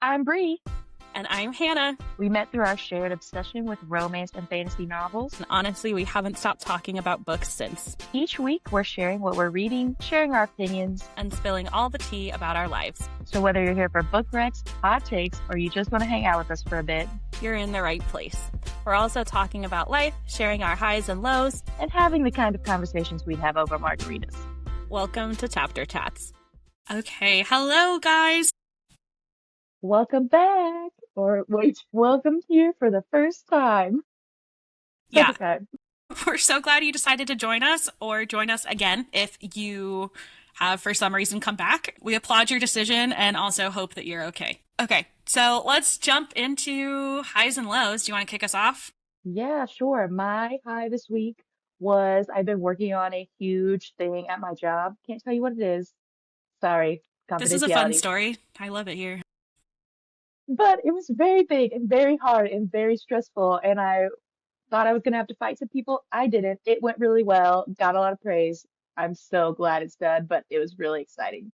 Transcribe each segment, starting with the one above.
I'm Bree. And I'm Hannah. We met through our shared obsession with romance and fantasy novels. And honestly, we haven't stopped talking about books since. Each week, we're sharing what we're reading, sharing our opinions, and spilling all the tea about our lives. So whether you're here for book recs, hot takes, or you just want to hang out with us for a bit, you're in the right place. We're also talking about life, sharing our highs and lows, and having the kind of conversations we'd have over margaritas. Welcome to Chapter Chats. Okay, hello guys. Welcome back. Or wait, welcome here for the first time. Yeah. We're so glad you decided to join us, or join us again if you have for some reason come back. We applaud your decision and also hope that you're okay. Okay, so let's jump into highs and lows. Do you want to kick us off? Yeah, sure. My high this week was I've been working on a huge thing at my job. Can't tell you what it is. Sorry, confidentiality. This is a fun story. I love it here. But it was very big and very hard and very stressful, and I thought I was going to have to fight some people. I didn't. It went really well, got a lot of praise. I'm so glad it's done, but it was really exciting.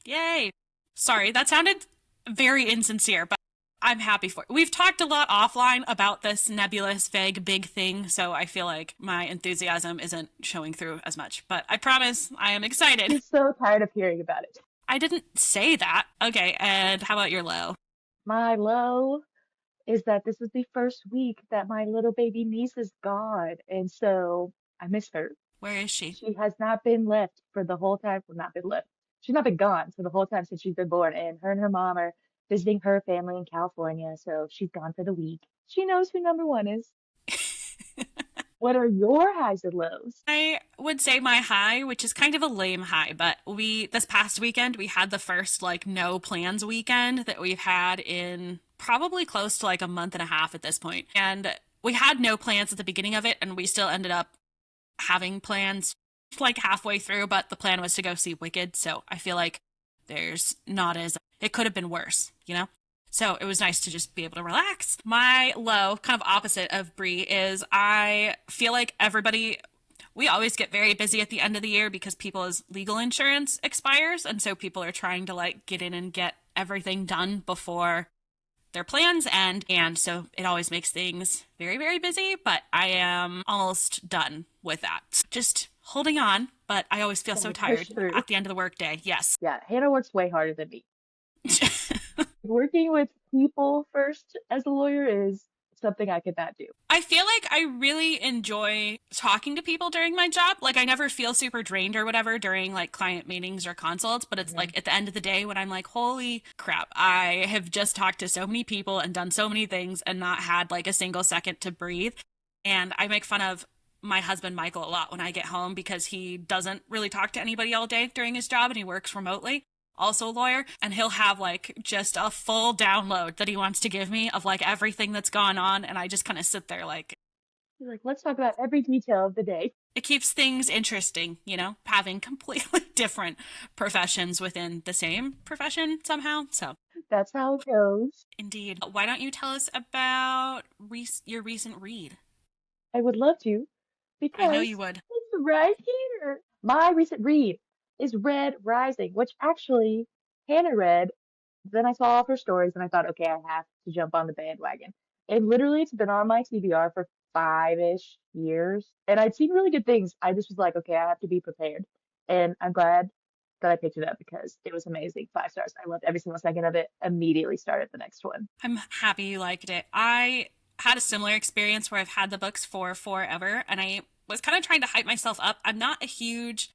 Yay. Sorry, that sounded very insincere, but I'm happy for it. We've talked a lot offline about this nebulous, vague, big thing, so I feel like my enthusiasm isn't showing through as much. But I promise I am excited. I'm so tired of hearing about it. I didn't say that. Okay, and how about your low? My low is that this is the first week that my little baby niece is gone, and so I miss her. Where is she? She has not been left for the whole time. Well, not been left. She's not been gone for the whole time since she's been born, and her and her mom are visiting her family in California, so she's gone for the week. She knows who number one is. What are your highs and lows? I would say my high, which is kind of a lame high, but this past weekend, we had the first no plans weekend that we've had in probably close to a month and a half at this point. And we had no plans at the beginning of it, and we still ended up having plans halfway through, but the plan was to go see Wicked. So I feel like it could have been worse, you know? So it was nice to just be able to relax. My low, kind of opposite of Brie, is I feel like we always get very busy at the end of the year because people's legal insurance expires. And so people are trying to get in and get everything done before their plans end. And so it always makes things very, very busy. But I am almost done with that. Just holding on. But I always feel so tired at the end of the workday. Yes. Yeah, Hannah works way harder than me. Working with people first as a lawyer is something I could not do. I feel like I really enjoy talking to people during my job. I never feel super drained or whatever during client meetings or consults, but it's at the end of the day when I'm holy crap, I have just talked to so many people and done so many things and not had a single second to breathe. And I make fun of my husband Michael a lot when I get home because he doesn't really talk to anybody all day during his job and he works remotely. Also a lawyer, and he'll have just a full download that he wants to give me of everything that's gone on, and I just kind of sit there He's let's talk about every detail of the day. It keeps things interesting, having completely different professions within the same profession somehow. So that's how it goes. Indeed. Why don't you tell us about your recent read? I would love to, because I know you would. It's right here. My recent read is Red Rising, which actually Hannah read. Then I saw all of her stories and I thought, okay, I have to jump on the bandwagon. And literally, it's been on my TBR for 5-ish years. And I'd seen really good things. I just was like, okay, I have to be prepared. And I'm glad that I picked it up because it was amazing. 5 stars. I loved every single second of it. Immediately started the next one. I'm happy you liked it. I had a similar experience where I've had the books for forever. And I was kind of trying to hype myself up. I'm not a huge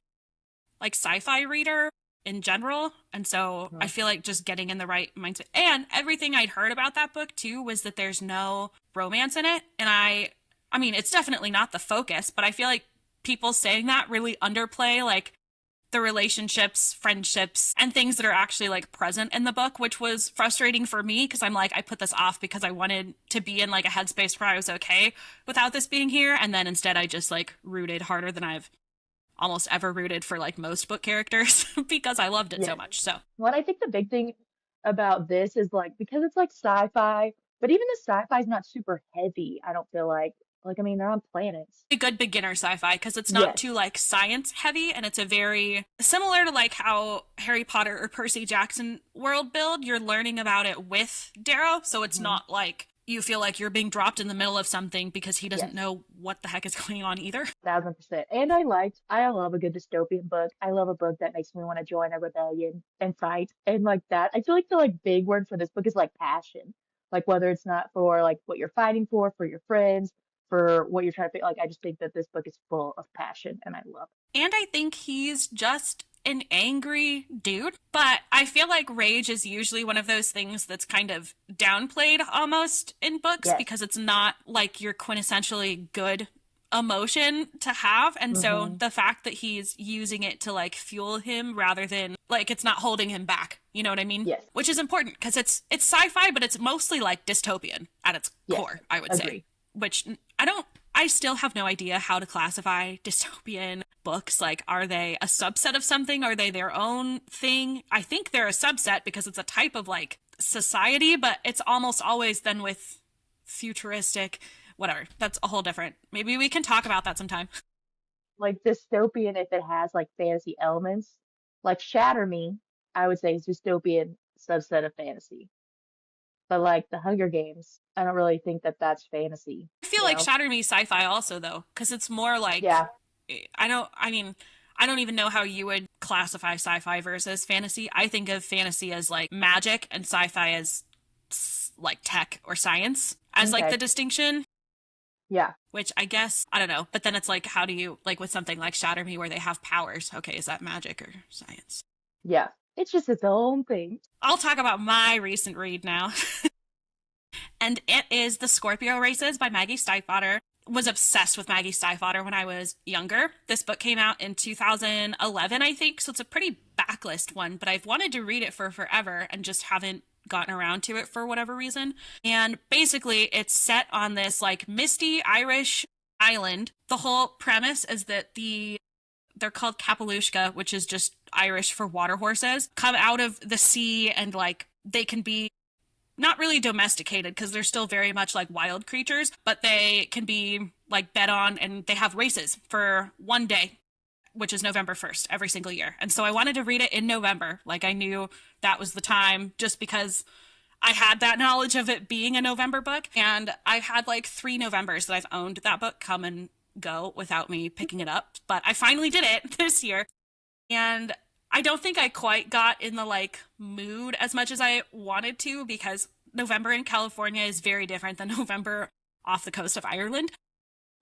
sci-fi reader in general, and so I feel like just getting in the right mindset. And everything I'd heard about that book too was that there's no romance in it, and I mean it's definitely not the focus, but I feel like people saying that really underplay the relationships, friendships, and things that are actually present in the book, which was frustrating for me because I'm I put this off because I wanted to be in a headspace where I was okay without this being here, and then instead I just rooted harder than I've almost ever rooted for most book characters because I loved it so much. So what I think the big thing about this is because it's sci-fi, but even the sci-fi is not super heavy. I don't feel like Like, I mean, they're on planets. A good beginner sci-fi because it's not too Yes. like science heavy, and it's a very similar to like how Harry Potter or Percy Jackson world build. You're learning about it with Darrow, so it's Hmm. not like you feel like you're being dropped in the middle of something because he doesn't Yes. know what the heck is going on either. 1000%. And I love a good dystopian book. I love a book that makes me want to join a rebellion and fight and like that. I feel like the like big word for this book is like passion. Like whether it's not for like what you're fighting for your friends, for what you're trying to like I just think that this book is full of passion and I love And I think he's just an angry dude. But I feel like rage is usually one of those things that's kind of downplayed almost in it. books Yes. because it's not like your quintessentially good emotion to have. And so Hmm. the fact that he's using it to like fuel him rather than like it's not holding him back. You know what I mean? Yes. Which is important because it's sci-fi, but it's mostly like dystopian at its Yes. core, I would say. Agree. Which I don't I still have no idea how to classify dystopian books. Like, are they a subset of something? Are they their own thing? I think they're a subset because it's a type of like society, but it's almost always then with futuristic, whatever. That's a whole different. Maybe we can talk about that sometime. Like dystopian if it has like fantasy elements. Like Shatter Me, I would say is dystopian subset of fantasy. But like the Hunger Games, I don't really think that that's fantasy, I feel you like know? Shatter Me sci-fi also though, because it's more like Yeah. I mean, I don't even know how you would classify sci-fi versus fantasy. I think of fantasy as like magic and sci-fi as like tech or science as like the Okay. distinction, Yeah. which I guess I don't know. But then it's like, how do you like with something like Shatter Me where they have powers? Okay, is that magic or science? Yeah. It's just its own thing. I'll talk about my recent read now. And it is The Scorpio Races by Maggie Stiefvater. Was obsessed with Maggie Stiefvater when I was younger. This book came out in 2011, I think, so it's a pretty backlist one, but I've wanted to read it for forever and just haven't gotten around to it for whatever reason. And basically, it's set on this like misty Irish island. The whole premise is that they're called kapalushka, which is just Irish for water horses, come out of the sea and like they can be not really domesticated because they're still very much like wild creatures, but they can be like bet on and they have races for one day, which is November 1st every single year. And so I wanted to read it in November. Like I knew that was the time just because I had that knowledge of it being a November book. And I've had like 3 Novembers that I've owned that book come and go without me picking it up. But I finally did it this year. And I don't think I quite got in the like mood as much as I wanted to because November in California is very different than November off the coast of Ireland,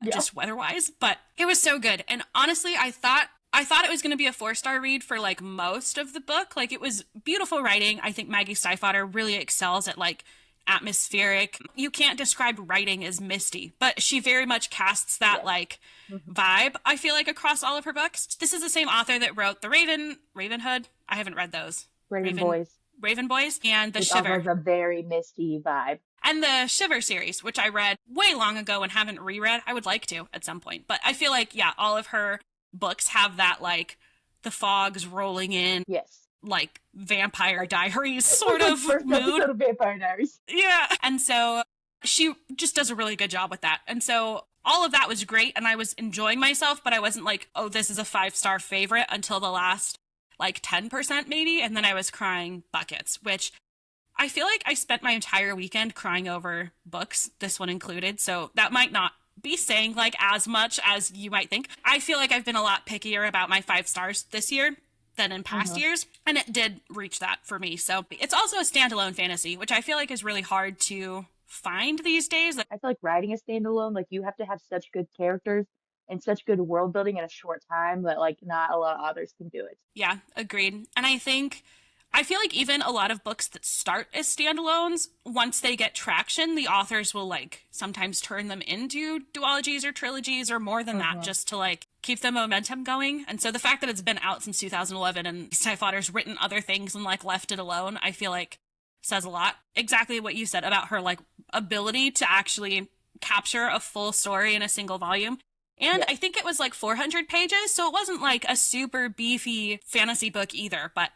Yeah. just weather-wise, but it was so good. And honestly, I thought it was going to be a 4-star read for like most of the book. Like it was beautiful writing. I think Maggie Stiefvater really excels at like atmospheric. You can't describe writing as misty, but she very much casts that Yes. like Hmm. vibe, I feel like, across all of her books. This is the same author that wrote The Ravenhood. I haven't read those. Raven Raven Boys, Raven Boys and The which also Shiver. has a very misty vibe. And the Shiver series, which I read way long ago and haven't reread. I would like to at some point. But I feel like, yeah, all of her books have that, like, the fog's rolling in, Yes. like, Vampire Diaries It's like sort the of first mood. episode of Vampire Diaries. Yeah. And so she just does a really good job with that. And so all of that was great. And I was enjoying myself, but I wasn't like, oh, this is a 5-star favorite until the last, like, 10% maybe. And then I was crying buckets, which I feel like I spent my entire weekend crying over books, this one included, so that might not be saying like as much as you might think. I feel like I've been a lot pickier about my 5 stars this year than in past Hmm. years, and it did reach that for me. So it's also a standalone fantasy, which I feel like is really hard to find these days. Like, I feel like writing a standalone, like you have to have such good characters and such good world building in a short time that like not a lot of authors can do it. yeah, agreed. And I feel like even a lot of books that start as standalones, once they get traction, the authors will like sometimes turn them into duologies or trilogies or more than that Hmm. just to like keep the momentum going. And so the fact that it's been out since 2011 and Stiefvater's written other things and like left it alone, I feel like says a lot. Exactly what you said about her like ability to actually capture a full story in a single volume. And I Yes. think it was like 400 pages, so it wasn't like a super beefy fantasy book either. But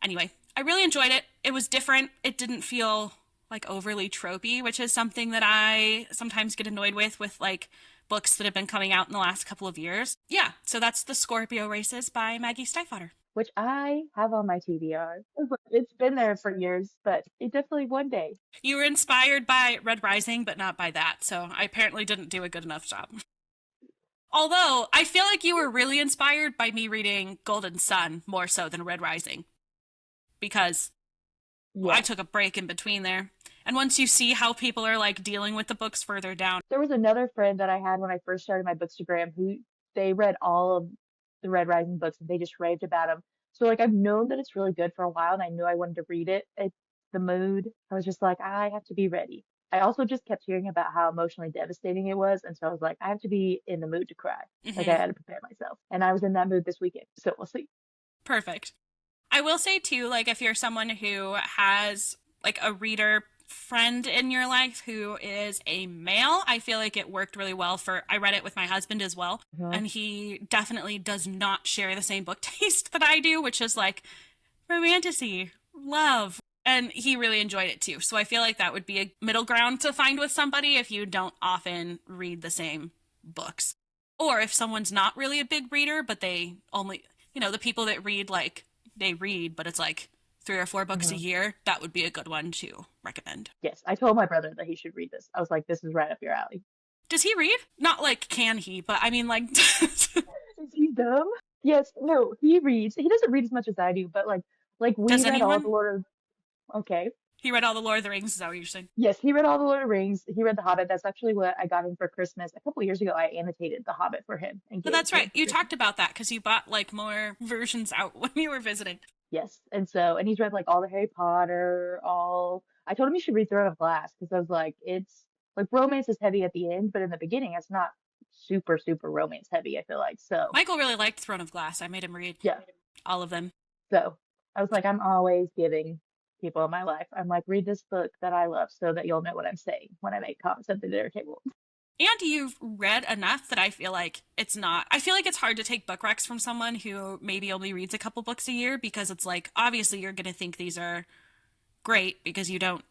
anyway, I really enjoyed it. It was different. It didn't feel like overly tropey, which is something that I sometimes get annoyed with like books that have been coming out in the last couple of years. Yeah, so that's The Scorpio Races by Maggie Stiefvater. which I have on my TBR. It's been there for years, but it definitely one day. You were inspired by Red Rising, but not by that, so I apparently didn't do a good enough job. Although, I feel like you were really inspired by me reading Golden Sun more so than Red Rising, because I Yes. took a break in between there. And once you see how people are like dealing with the books further down, There was another friend that I had when I first started my Bookstagram who they read all of the Red Rising books and they just raved about them. So like I've known that it's really good for a while and I knew I wanted to read it. It's the mood. I was just like, I have to be ready. I also just kept hearing about how emotionally devastating it was, and so I was like, I have to be in the mood to cry. Like I mhm, had to prepare myself. And I was in that mood this weekend. So we'll see. perfect. I will say too, like if you're someone who has like a reader friend in your life who is a male, I feel like it worked really well for I read it with my husband as well, Mhm. and he definitely does not share the same book taste that I do, which is like romantasy, love. And he really enjoyed it too. So I feel like that would be a middle ground to find with somebody if you don't often read the same books. Or if someone's not really a big reader, but they only, the people that read, like, they read, but it's like 3 or 4 books a Mhm. year, that would be a good one to recommend. Yes, I told my brother that he should read this. I was like, this is right up your alley. Does he read? Not like can he, but I mean, like, Is he dumb? Yes, no, he reads. He doesn't read as much as I do, but like we does read all the anyone? Lord of okay. He read all the Lord of the Rings, is that what you're saying? Yes, he read all the Lord of the Rings. He read The Hobbit. That's actually what I got him for Christmas. A couple years ago, I annotated The Hobbit for him and But gave it that's to right. him for You Christmas. talked about that because you bought like more versions out when you were visiting. Yes, and he's read like all the Harry Potter, all. I told him he should read Throne of Glass because I was like, it's like romance is heavy at the end, but in the beginning, it's not super, super romance heavy, I feel like. So, Michael really liked Throne of Glass. I made him read yeah. all of them. So I was like, I'm always giving people in my life, I'm like, read this book that I love so that you'll know what I'm saying when I make comments at the dinner table. And you've read enough that I feel like it's not. I feel like it's hard to take book recs from someone who maybe only reads a couple books a year because it's like, obviously, you're going to think these are great because you don't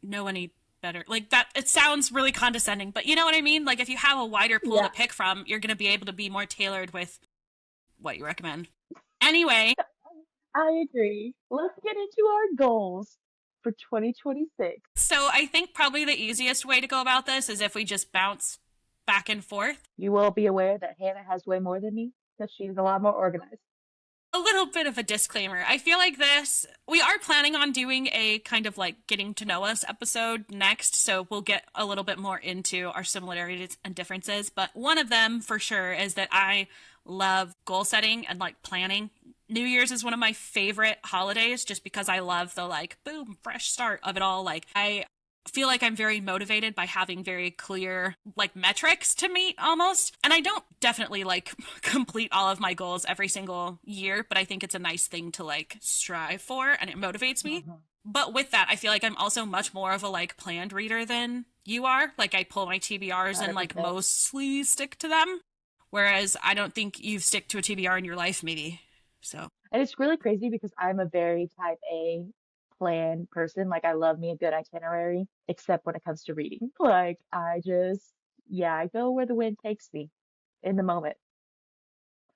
know any better. Like that, it sounds really condescending, but you know what I mean? Like if you have a wider pool to Yeah, pick from, you're going to be able to be more tailored with what you recommend. Anyway, I agree. Let's get into our goals for 2026. so I think probably the easiest way to go about this is if we just bounce back and forth. You will be aware that Hannah has way more than me, that she's a lot more organized. A little bit of a disclaimer. I feel like we are planning on doing a kind of like getting to know us episode next, so we'll get a little bit more into our similarities and differences. But one of them for sure is that I love goal setting and like planning. New Year's is one of my favorite holidays just because I love the like boom, fresh start of it all. Like I feel like I'm very motivated by having very clear like metrics to meet almost. And I don't definitely like complete all of my goals every single year, but I think it's a nice thing to like strive for and it motivates me. Mhm. But with that, I feel like I'm also much more of a like planned reader than you are. Like I pull my TBRs and like 100%. mostly stick to them. Whereas I don't think you stick to a TBR in your life, maybe. So And it's really crazy because I'm a very type A planned person. Like, I love me a good itinerary, except when it comes to reading. Like, yeah, I go where the wind takes me in the moment.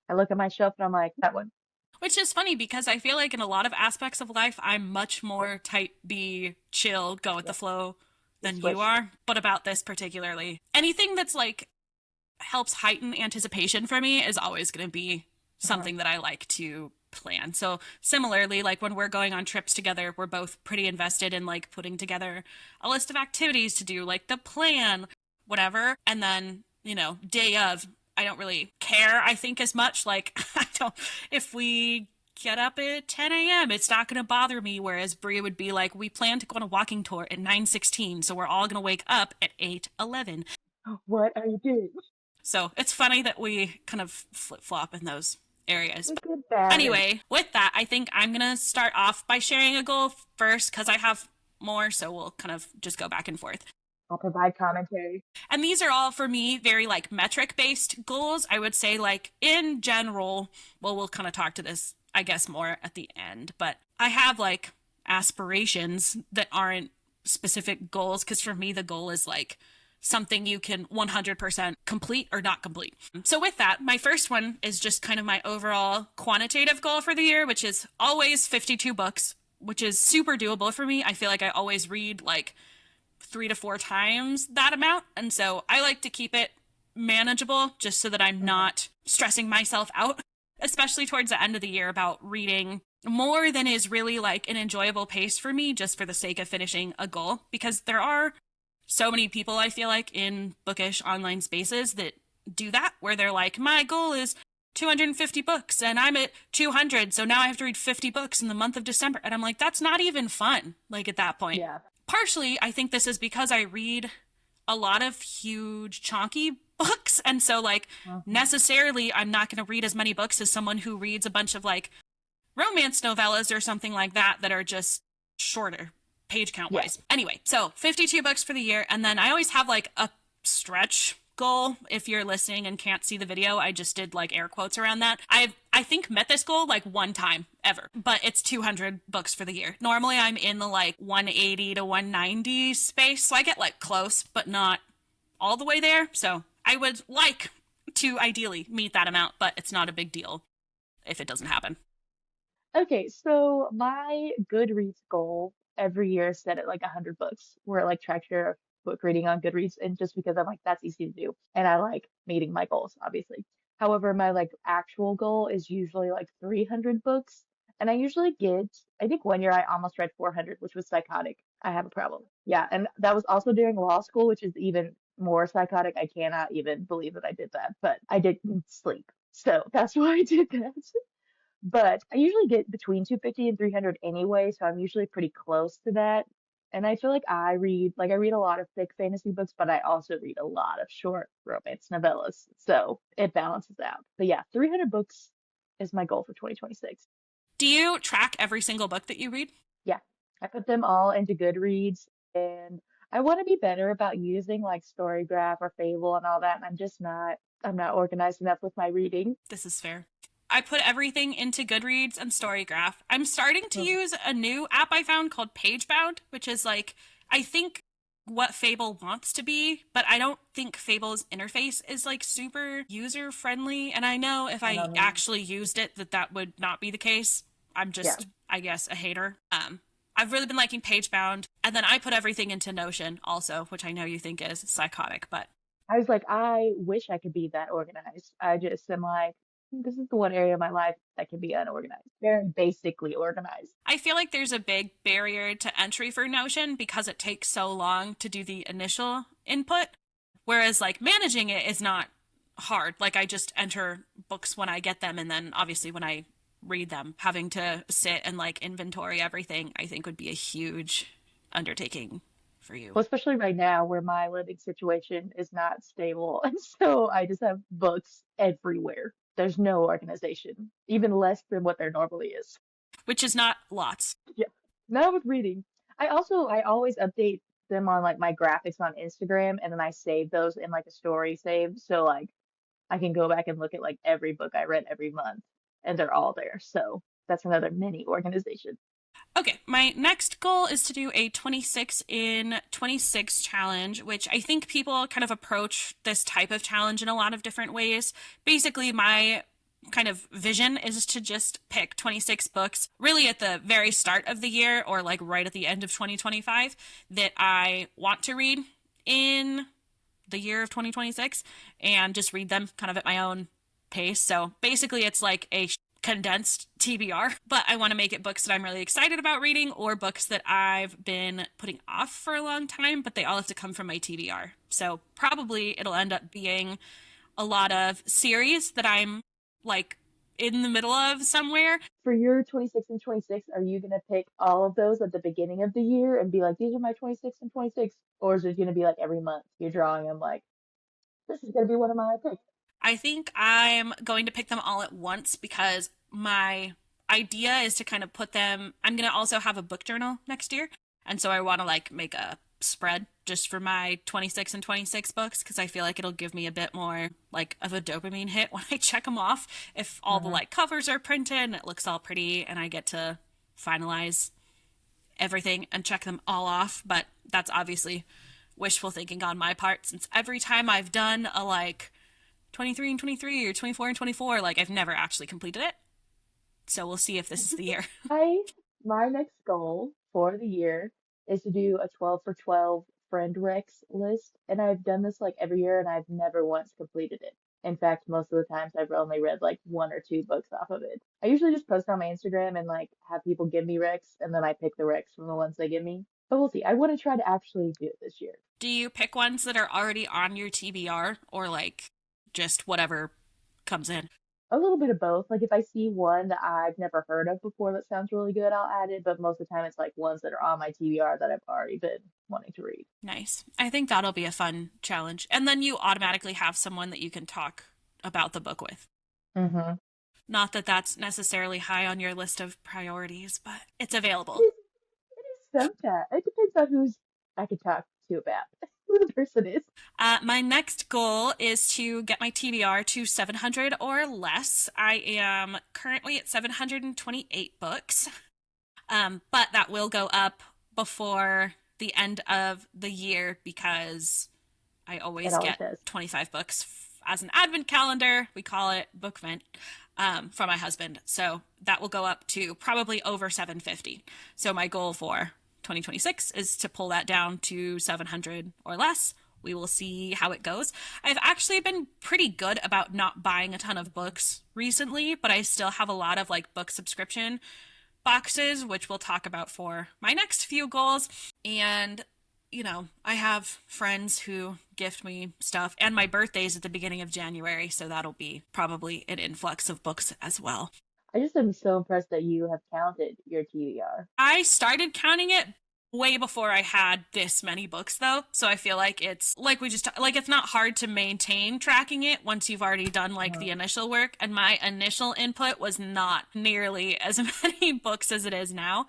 I look at my shelf and I'm like, that one. which is funny because I feel like in a lot of aspects of life, I'm much more type B, chill, go with the Yep. flow The than you swish. are. But about this particularly, anything that's like helps heighten anticipation for me is always going to be Uh-huh. something that I like to plan. So similarly, like when we're going on trips together, we're both pretty invested in like putting together a list of activities to do, like the plan, whatever. And then, day of, I don't really care, I think, as much. Like, I don't, if we get up at 10 a.m., it's not going to bother me. Whereas Bria would be like, we plan to go on a walking tour at 9:16, so we're all going to wake up at 8:11. What are you doing? So it's funny that we kind of flip flop in those areas. A But good balance. anyway, with that, I think I'm going to start off by sharing a goal first because I have more. So we'll kind of just go back and forth. I'll provide commentary. And these are all for me very like metric based goals. I would say, like, in general, well, we'll kind of talk to this, I guess, more at the end. But I have like aspirations that aren't specific goals, because for me, the goal is like something you can 100% complete or not complete. So, with that, my first one is just kind of my overall quantitative goal for the year, which is always 52 books, which is super doable for me. I feel like I always read like 3 to 4 times that amount. And so I like to keep it manageable just so that I'm not stressing myself out, especially towards the end of the year about reading more than is really like an enjoyable pace for me just for the sake of finishing a goal. Because there are so many people, I feel like, in bookish online spaces that do that, where they're like, my goal is 250 books and I'm at 200. So now I have to read 50 books in the month of December. And I'm like, that's not even fun. Like at that point, Yeah. partially, I think this is because I read a lot of huge, chunky books. And so, like, necessarily, I'm not going to read as many books as someone who reads a bunch of, like, romance novellas or something like that that are just shorter, page count wise. Yeah. Anyway, so 52 books for the year. And then I always have, like, a stretch goal. If you're listening and can't see the video, I just did like air quotes around that. I think met this goal like one time ever, but it's 200 books for the year. Normally I'm in the like 180 to 190 space, so I get like close but not all the way there. So I would like to ideally meet that amount, but it's not a big deal if it doesn't happen. Okay, so my Goodreads goal every year is set at like 100 books, where I like track your book reading on Goodreads, and just because I'm like, that's easy to do. And I like meeting my goals, obviously. However, my like actual goal is usually like 300 books. And I usually get, I think one year I almost read 400, which was psychotic. I have a problem. Yeah, and that was also during law school, which is even more psychotic. I cannot even believe that I did that, but I didn't sleep. So that's why I did that. But I usually get between 250 and 300 anyway, so I'm usually pretty close to that. And I feel like I read a lot of thick fantasy books, but I also read a lot of short romance novellas. So it balances out. But yeah, 300 books is my goal for 2026. Do you track every single book that you read? Yeah, I put them all into Goodreads, and I want to be better about using like Storygraph or Fable and all that, and I'm not organized enough with my reading. This is fair. I put everything into Goodreads and Storygraph. I'm starting to Mhm. use a new app I found called Pagebound, which is like, I think what Fable wants to be, but I don't think Fable's interface is like super user friendly. And I know if I Um, actually used it, that would not be the case. I'm yeah. just, I guess, a hater. I've really been liking Pagebound, and then I put everything into Notion also, which I know you think is psychotic, but I was like, I wish I could be that organized. I just am like, this is the one area of my life that can be unorganized, very basically organized. I feel like there's a big barrier to entry for Notion because it takes so long to do the initial input. Whereas, like, managing it is not hard. Like, I just enter books when I get them, and then obviously when I read them, having to sit and like inventory everything, I think would be a huge undertaking for you. Well, especially right now where my living situation is not stable. And so I just have books everywhere. There's no organization, even less than what there normally is. Which is not lots. Yeah. Not with reading. I always update them on like my graphics on Instagram, and then I save those in like a story save. So like I can go back and look at like every book I read every month, and they're all there. So that's another mini organization. Okay, my next goal is to do a 26 in 26 challenge, which I think people kind of approach this type of challenge in a lot of different ways. Basically, my kind of vision is to just pick 26 books really at the very start of the year or like right at the end of 2025 that I want to read in the year of 2026 and just read them kind of at my own pace. So basically, it's like a condensed TBR, but I want to make it books that I'm really excited about reading or books that I've been putting off for a long time, but they all have to come from my TBR. So probably it'll end up being a lot of series that I'm like in the middle of somewhere. For your 26 and 26, are you going to pick all of those at the beginning of the year and be like, these are my 26 and 26? Or is it going to be like every month you're drawing them like, this is going to be one of my picks? I think I'm going to pick them all at once because my idea is to kind of put them. I'm going to also have a book journal next year. And so I want to like make a spread just for my 26 and 26 books because I feel like it'll give me a bit more like of a dopamine hit when I check them off. If all the Hmm. like covers are printed and it looks all pretty and I get to finalize everything and check them all off. But that's obviously wishful thinking on my part, since every time I've done a like 23 and 23 or 24 and 24, like I've never actually completed it. So we'll see if this is the year. I My next goal for the year is to do a 12 for 12 friend recs list, and I've done this like every year, and I've never once completed it. In fact, most of the times I've only read like one or two books off of it. I usually just post on my Instagram and like have people give me recs, and then I pick the recs from the ones they give me. But we'll see. I want to try to actually do it this year. Do you pick ones that are already on your TBR or like just whatever comes in? A little bit of both. Like if I see one that I've never heard of before that sounds really good, I'll add it. But most of the time, it's like ones that are on my TBR that I've already been wanting to read. Nice. I think that'll be a fun challenge. And then you automatically have someone that you can talk about the book with. Mm-hmm. Not that that's necessarily high on your list of priorities, but it's available. It is sometimes. It depends on who's I could talk to about who the person is. My next goal is to get my TBR to 700 or less. I am currently at 728 books, but that will go up before the end of the year because I It always always get does. 25 books as an advent calendar. We call it Bookvent from my husband. So that will go up to probably over 750. So my goal for 2026 is to pull that down to 700 or less. We will see how it goes. I've actually been pretty good about not buying a ton of books recently, but I still have a lot of like book subscription boxes, which we'll talk about for my next few goals. And, you know, I have friends who gift me stuff, and my birthday's at the beginning of January, so that'll be probably an influx of books as well. I just am so impressed that you have counted your TBR. I started counting it way before I had this many books though. So I feel like it's like we just like it's not hard to maintain tracking it once you've already done like the Mhm. initial work, and my initial input was not nearly as many books as it is now.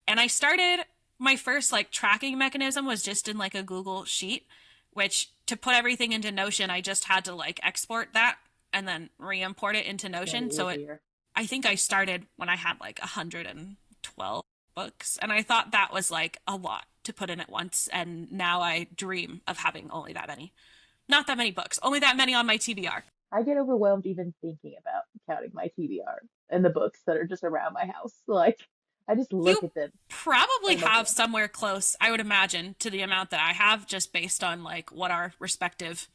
And I started my first like tracking mechanism was just in like a Google sheet, which to put everything into Notion, I just had to like export that and then re-import it into Way Notion. So it easier. I think I started when I had like 112 books, and I thought that was like a lot to put in at once. And now I dream of having only that many. Not that many books, only that many on my TBR. I get overwhelmed even thinking about counting my TBR and the books that are just around my house. Like, I just look You at them probably and make have it. somewhere close, I would imagine, to the amount that I have, just based on like what our respective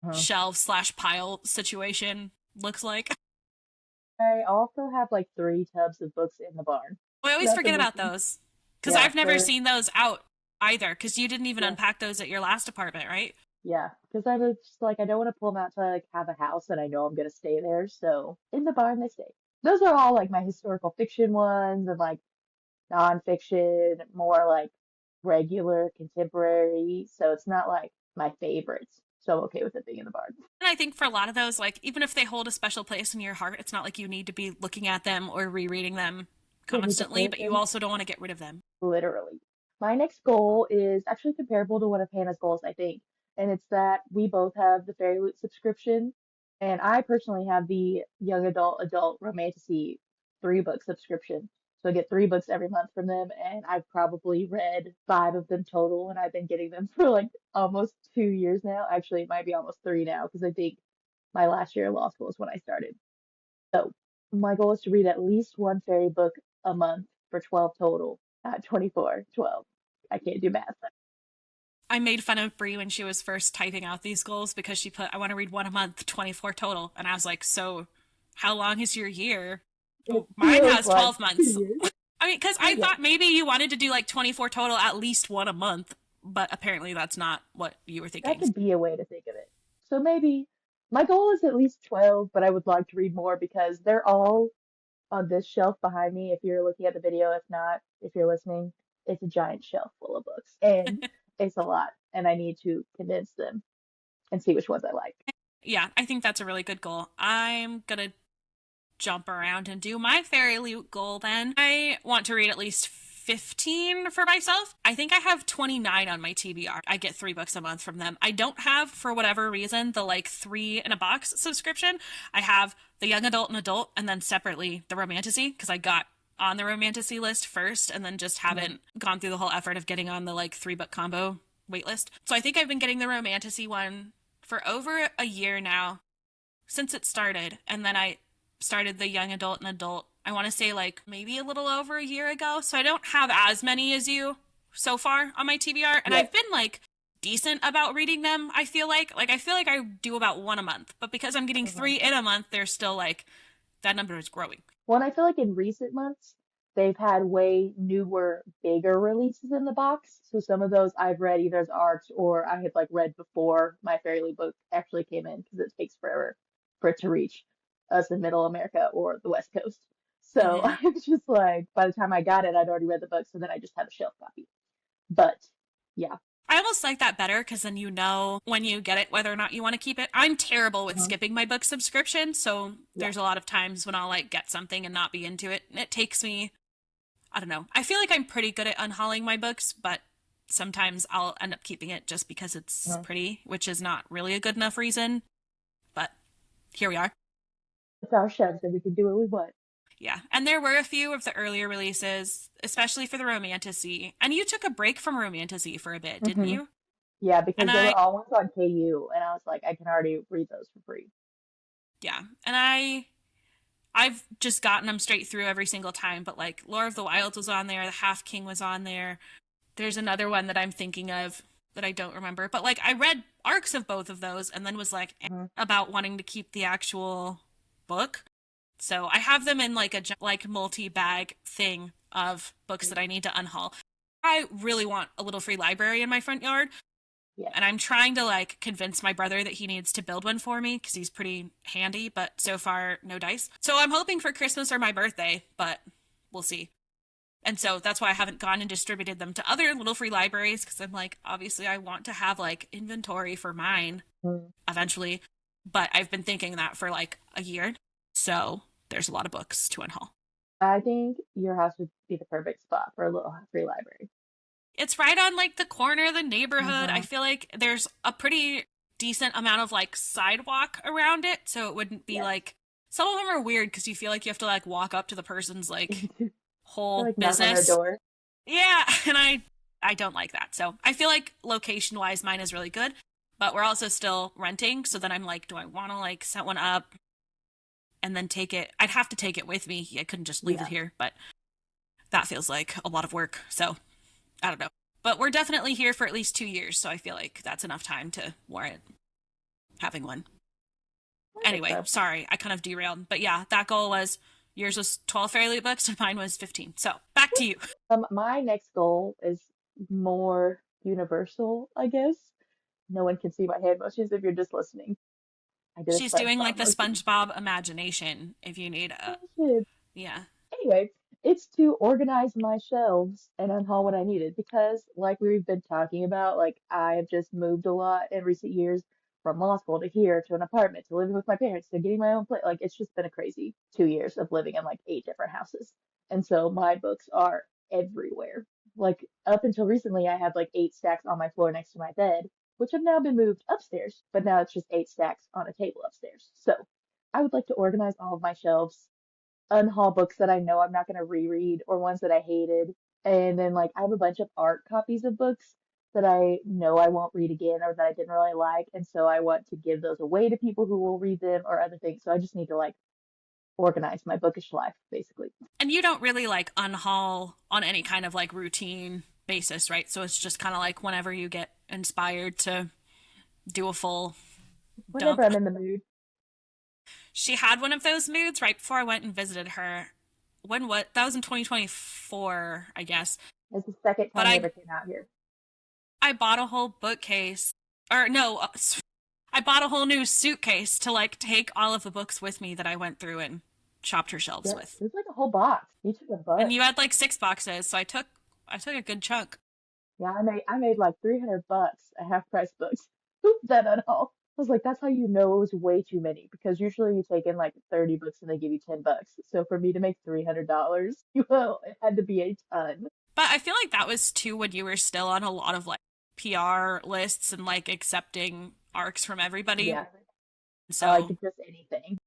Uh-huh. shelf slash pile situation looks like. I also have like 3 tubs of books in the barn. I always forget Nothing about missing. those because Yeah, I've never they're seen those out either. Because you didn't even yeah, unpack those at your last apartment, right? yeah. Because I was just like I don't want to pull them out till I like have a house and I know I'm gonna stay there. So in the barn they stay. Those are all like my historical fiction ones and like nonfiction, more like regular contemporary. So it's not like my favorites. So I'm okay with it being in the barn. And I think for a lot of those, like, even if they hold a special place in your heart, it's not like you need to be looking at them or rereading them Don't need to constantly, hold but you them. also don't want to get rid of them. Literally. My next goal is actually comparable to one of Hannah's goals, I think. And it's that we both have the Fairy Loot subscription. And I personally have the young adult romantasy 3 book subscription. So I get 3 books every month from them. And I've probably read 5 of them total. And I've been getting them for like almost 2 years now. Actually, it might be almost 3 now because I think my last year of law school is when I started. So my goal is to read at least one fairy book a month for 12 total, not 24, 12. I can't do math. I made fun of Brie when she was first typing out these goals because she put, I want to read one a month, 24 total. And I was like, so how long is your year? It Oh, mine feels has like 12 2 months. years. I mean, because I Yeah, thought maybe you wanted to do like 24 total, at least one a month, but apparently that's not what you were that thinking. could be a way to think of it. So maybe my goal is at least 12, but I would like to read more because they're all on this shelf behind me. If you're looking at the video, if not, if you're listening, it's a giant shelf full of books and it's a lot. And I need to condense them and see which ones I like. Yeah, I think that's a really good goal. I'm going to jump around and do my fairy loot goal then. I want to read at least 15 for myself. I think I have 29 on my TBR. I get 3 books a month from them. I don't have, for whatever reason, the like 3 in a box subscription. I have the young adult and adult, and then separately the romantasy because I got on the romantasy list first and then just Mhm. haven't gone through the whole effort of getting on the like 3 book combo waitlist. So I think I've been getting the romantasy one for over a year now since it started. And then I started the young adult and adult, I want to say like maybe a little over a year ago. So I don't have as many as you so far on my TBR. And Yes. I've been like decent about reading them, I feel like. Like I feel like I do about one a month. But because I'm getting Mhm. 3 in a month, there's still like that number is growing. Well, and I feel like in recent months, they've had way newer, bigger releases in the box. So some of those I've read either as ARCs or I had like read before My Fairly book actually came in because it takes forever for it to reach us in Middle America or the West Coast. So Mm-hmm. I was just like, by the time I got it, I'd already read the book, so then I just have a shelf copy. But yeah. I almost like that better because then you know when you get it whether or not you want to keep it. I'm terrible with Mhm. skipping my book subscription, so Yeah. there's a lot of times when I'll like get something and not be into it. And it takes me, I don't know. I feel like I'm pretty good at unhauling my books, but sometimes I'll end up keeping it just because it's Mhm. pretty, which is not really a good enough reason. But here we are. It's our show, so we can do what we want. Yeah. And there were a few of the earlier releases, especially for the romantasy. And you took a break from romantasy for a bit, didn't Hmm. you? Yeah, And because they were I, all ones on KU, and I was like, I can already read those for free. yeah. And I've just gotten them straight through every single time, but like Lore of the Wilds was on there, The Half King was on there. There's another one that I'm thinking of that I don't remember, but like I read arcs of both of those and then was like Hmm. about wanting to keep the actual book. So I have them in like a like multi-bag thing of books that I need to unhaul. I really want a little free library in my front yard, Yes. and I'm trying to like convince my brother that he needs to build one for me because he's pretty handy, but so far no dice. So I'm hoping for Christmas or my birthday, but we'll see. And so that's why I haven't gone and distributed them to other little free libraries because I'm like, obviously I want to have like inventory for mine Mm. eventually, but I've been thinking that for like a year. So there's a lot of books to unhaul. I think your house would be the perfect spot for a little free library. It's right on like the corner of the neighborhood. I Hmm. feel like there's a pretty decent amount of like sidewalk around it, so it wouldn't be Yes. like some of them are weird because you feel like you have to like walk up to the person's like Or whole like knock on their business. door. Yeah, and I don't like that. So I feel like location wise mine is really good, but we're also still renting, so then I'm like, do I want to like set one up and then take it? I'd have to take it with me. I couldn't just leave it Yeah. here, but that feels like a lot of work. So I don't know. But we're definitely here for at least 2 years, so I feel like that's enough time to warrant having one. I think Anyway, so. sorry, I kind of derailed. But yeah, that goal was yours was 12 Fairly books and mine was 15. So back to you. My next goal is more universal, I guess. No one can see my hand motions if you're just listening. I did a She's doing like SpongeBob the motion. SpongeBob imagination if you need a, yeah. Anyway, it's to organize my shelves and unhaul what I needed because, like we've been talking about, like I have just moved a lot in recent years from law school to here to an apartment to living with my parents to getting my own place. Like it's just been a crazy 2 years of living in like 8 different houses. And so my books are everywhere. Like up until recently, I had like 8 stacks on my floor next to my bed, which have now been moved upstairs, but now it's just 8 stacks on a table upstairs. So I would like to organize all of my shelves, unhaul books that I know I'm not going to reread or ones that I hated. And then, like, I have a bunch of art copies of books that I know I won't read again or that I didn't really like. And so I want to give those away to people who will read them or other things. So I just need to, like, organize my bookish life, basically. And you don't really like unhaul on any kind of like routine basis, right? So it's just kind of like whenever you get inspired to do a full Whenever dump. I'm in the mood. She had one of those moods right before I went and visited her. When what? That was in 2024, I guess. It's the second But time you ever came out here. I bought a whole bookcase, or no, I bought a whole new suitcase to like take all of the books with me that I went through and shopped her shelves Yep. with. It was like a whole box. You took a And bunch. you had like 6 boxes, so I took a good chunk. Yeah, I made like $300 at half price books. Oop, that at all. I was like, that's how you know it was way too many because usually you take in like 30 books and they give you $10. So for me to make $300, well, it had to be a ton. But I feel like that was too when you were still on a lot of like PR lists and like accepting arcs from everybody. Yeah, I like So just anything.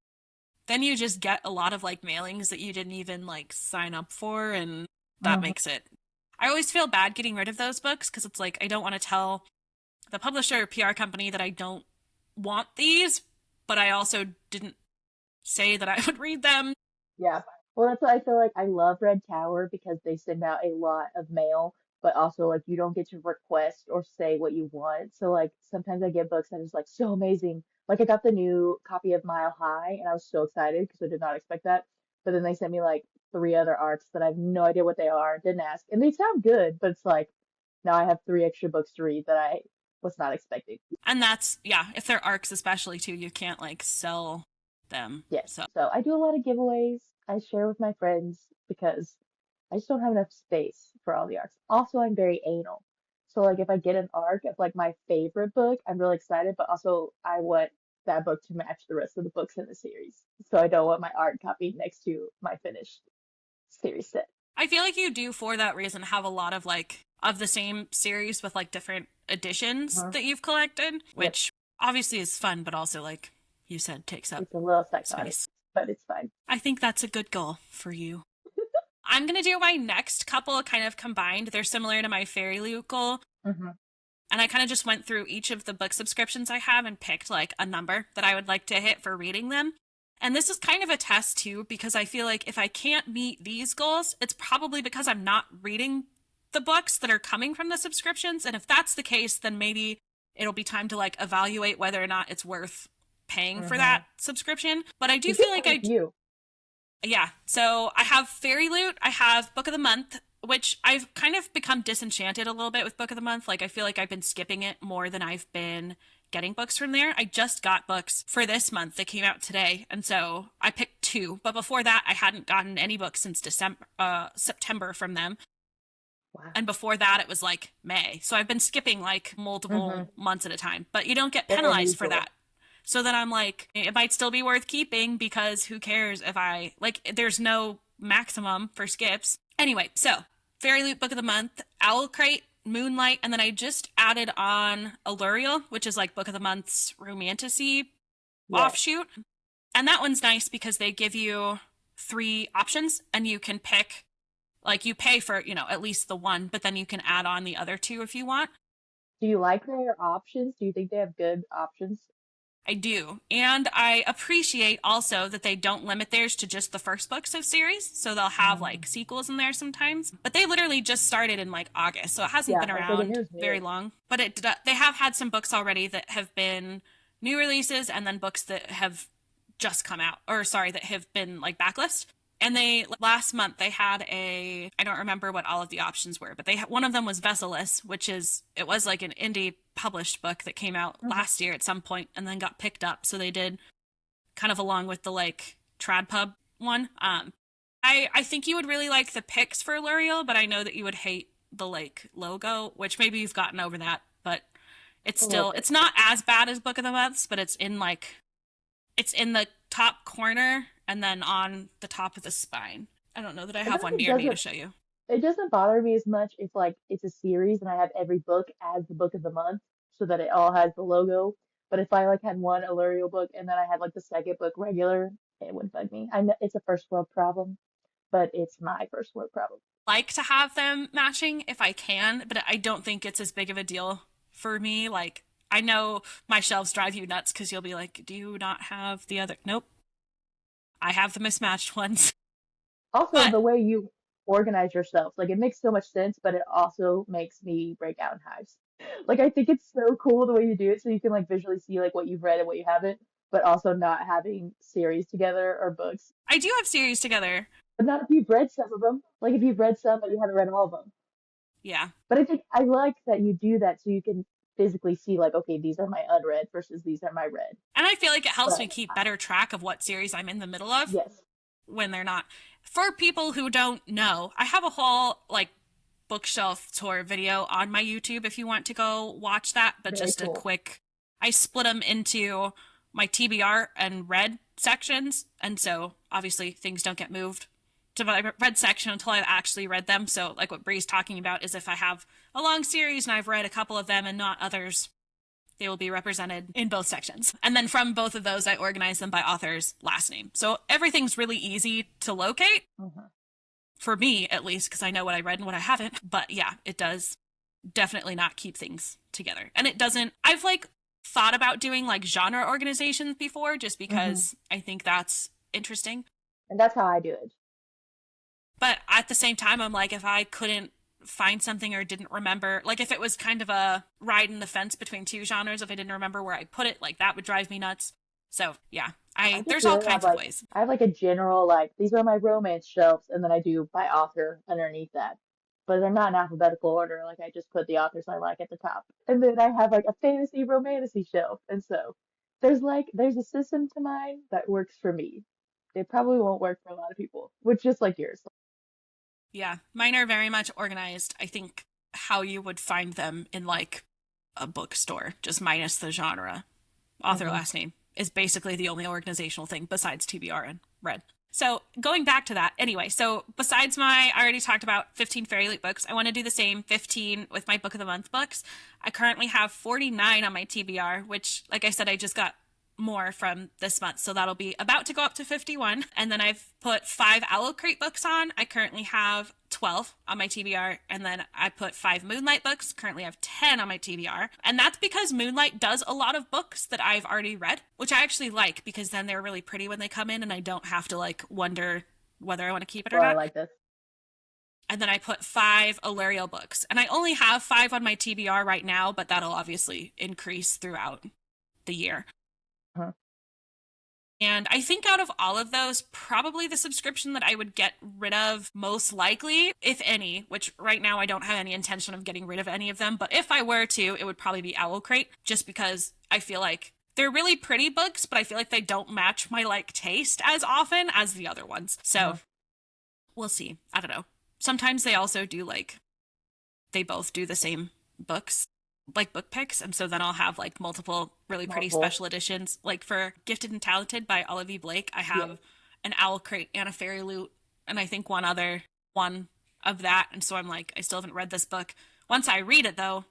then you just get a lot of like mailings that you didn't even like sign up for, and that Mhm. makes it. I always feel bad getting rid of those books because it's like I don't want to tell the publisher or PR company that I don't want these, but I also didn't say that I would read them. Yeah. Well, that's what I feel like. I love Red Tower because they send out a lot of mail, but also like you don't get to request or say what you want. So like sometimes I get books that is like so amazing. Like I got the new copy of Mile High and I was so excited because I did not expect that. But then they sent me like three other arcs that I have no idea what they are, didn't ask. And they sound good, but it's like now I have three extra books to read that I was not expecting. And that's, yeah, if they're arcs especially too, you can't like sell them. Yes. So So I do a lot of giveaways. I share with my friends because I just don't have enough space for all the arcs. Also, I'm very anal. So like if I get an arc of like my favorite book, I'm really excited, but also I want that book to match the rest of the books in the series. So I don't want my art copied next to my finished series set. I feel like you do for that reason have a lot of like of the same series with like different editions Uh-huh. that you've collected, Yep. which obviously is fun, but also like you said takes up It's a little psychotic, space. but it's fine. I think that's a good goal for you. I'm going to do my next couple kind of combined. They're similar to my Fairy Loot goal. Hmm. And I kind of just went through each of the book subscriptions I have and picked like a number that I would like to hit for reading them. And this is kind of a test too, because I feel like if I can't meet these goals, it's probably because I'm not reading the books that are coming from the subscriptions. And if that's the case, then maybe it'll be time to like evaluate whether or not it's worth paying for Hmm. that subscription. But I do You get feel like quite a few. yeah. So I have Fairy Loot, I have Book of the Month, which I've kind of become disenchanted a little bit with Book of the Month. Like I feel like I've been skipping it more than I've been getting books from there. I just got books for this month that came out today, and so I picked two. But before that, I hadn't gotten any books since September from them. Wow. And before that, it was like May. So I've been skipping like Hmm. multiple months at a time. But you don't get Very penalized for unusual. that. So then I'm like, it might still be worth keeping because who cares if I, like, there's no maximum for skips. Anyway, so Fairy Loot Book of the Month, Owl Crate, Moonlight, and then I just added on Allurial, which is like Book of the Month's romantasy Yes. offshoot. And that one's nice because they give you three options and you can pick, like, you pay for, at least the one, but then you can add on the other two if you want. Do you like their options? Do you think they have good options? I do. And I appreciate also that they don't limit theirs to just the first books of series. So they'll have Mm. like sequels in there sometimes. But they literally just started in like August. So it hasn't Yeah, been I was thinking it around was very new. long. But they have had some books already that have been new releases and then books that have just come out, or sorry, that have been like backlist. And they last month they had a, I don't remember what all of the options were, but one of them was Vesselus, which is, it was like an indie published book that came out Mhm. last year at some point and then got picked up. So they did kind of along with the like trad pub one. I think you would really like the pics for L'Oreal, but I know that you would hate the like logo, which maybe you've gotten over that, but it's A little still, bit. it's not as bad as Book of the Months, but it's in the top corner and then on the top of the spine. I don't know that I I have feel like one it near me to doesn't show you. it doesn't bother me as much if like it's a series and I have every book as the book of the month so that it all has the logo. But if I like had one Illyrio book and then I had like the second book regular, it would bug me. I know it's a first world problem, but it's my first world problem. Like to have them matching if I can, but I don't think it's as big of a deal for me. Like, I know my shelves drive you nuts because you'll be like, do you not have the other? Nope, I have the mismatched ones. Also, But the way you organize yourself, like it makes so much sense, but it also makes me break out in hives. Like I think it's so cool the way you do it, so you can like visually see like what you've read and what you haven't, but also not having series together or books. I do have series together. But not if you've read some of them. Like if you've read some but you haven't read all of them. Yeah. But I think I like that you do that so you can physically see like, okay, these are my unread versus these are my read. And I feel like it helps me But keep better track of what series I'm in the middle of yes, when they're not. For people who don't know, I have a whole like bookshelf tour video on my YouTube if you want to go watch that, but very just a cool. quick, I split them into my TBR and read sections. And so obviously things don't get moved to my read section until I've actually read them. So like what Bree's talking about is if I have a long series and I've read a couple of them and not others, They will be represented in both sections. And then from both of those, I organize them by author's last name. So everything's really easy to locate, Mhm. for me at least, because I know what I read and what I haven't. But yeah, it does definitely not keep things together. And it doesn't, I've like thought about doing like genre organizations before just Mhm. because I think that's interesting. And that's how I do it. But at the same time, I'm like, if I couldn't find something or didn't remember, like if it was kind of a ride in the fence between two genres, if I didn't remember where I put it, like that would drive me nuts. So yeah, I just there's all really have kinds of like ways. I have like a general like these are my romance shelves, and then I do by author underneath that. But they're not in alphabetical order. Like I just put the authors I like at the top, and then I have like a fantasy romantasy shelf. And so there's a system to mine that works for me. It probably won't work for a lot of people, which just like yours. Yeah, mine are very much organized. I think how you would find them in like a bookstore, just minus the genre. Author Hmm. last name is basically the only organizational thing besides TBR and Red. So going back to that, anyway, so besides I already talked about 15 Fairy Loot books. I want to do the same 15 with my Book of the Month books. I currently have 49 on my TBR, which, like I said, I just got more from this month. So that'll be about to go up to 51. And then I've put 5 Owl Crate books on. I currently have 12 on my TBR. And then I put 5 Moonlight books. Currently I have 10 on my TBR. And that's because Moonlight does a lot of books that I've already read, which I actually like because then they're really pretty when they come in and I don't have to like wonder whether I want to keep it or Well, I not. like this. And then I put 5 Illyrio books. And I only have 5 on my TBR right now, but that'll obviously increase throughout the year. Uh-huh. And I think out of all of those, probably the subscription that I would get rid of most likely, if any, which right now I don't have any intention of getting rid of any of them, but if I were to, it would probably be Owl Crate, just because I feel like they're really pretty books, but I feel like they don't match my like taste as often as the other ones. Uh-huh. So we'll see. I don't know. Sometimes they also do like, they both do the same books, like book picks, and so then I'll have like multiple really pretty Multiple. special editions. Like for Gifted and Talented by Olive E. Blake, I Yeah. have an Owl Crate and a Fairy Loot, and I think one other one of that. And so I'm like, I still haven't read this book. Once I read it though,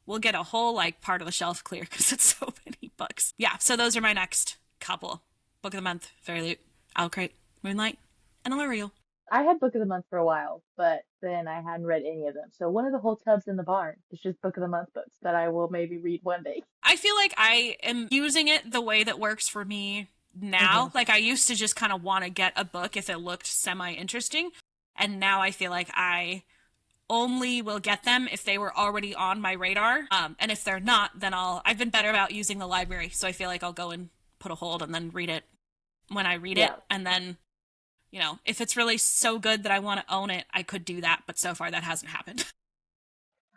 we'll get a whole like part of the shelf clear because it's so many books. Yeah, so those are my next couple: Book of the Month, Fairy Loot, Owl Crate, Moonlight, and Illyrio. I had Book of the Month for a while, but then I hadn't read any of them. So one of the whole tubs in the barn is just Book of the Month books that I will maybe read one day. I feel like I am using it the way that works for me Hmm. now. Like I used to just kind of want to get a book if it looked semi interesting. And now I feel like I only will get them if they were already on my radar. And if they're not, then I've been better about using the library. So I feel like I'll go and put a hold and then read it when I read it. Yeah. And then, if it's really so good that I want to own it, I could do that. But so far that hasn't happened.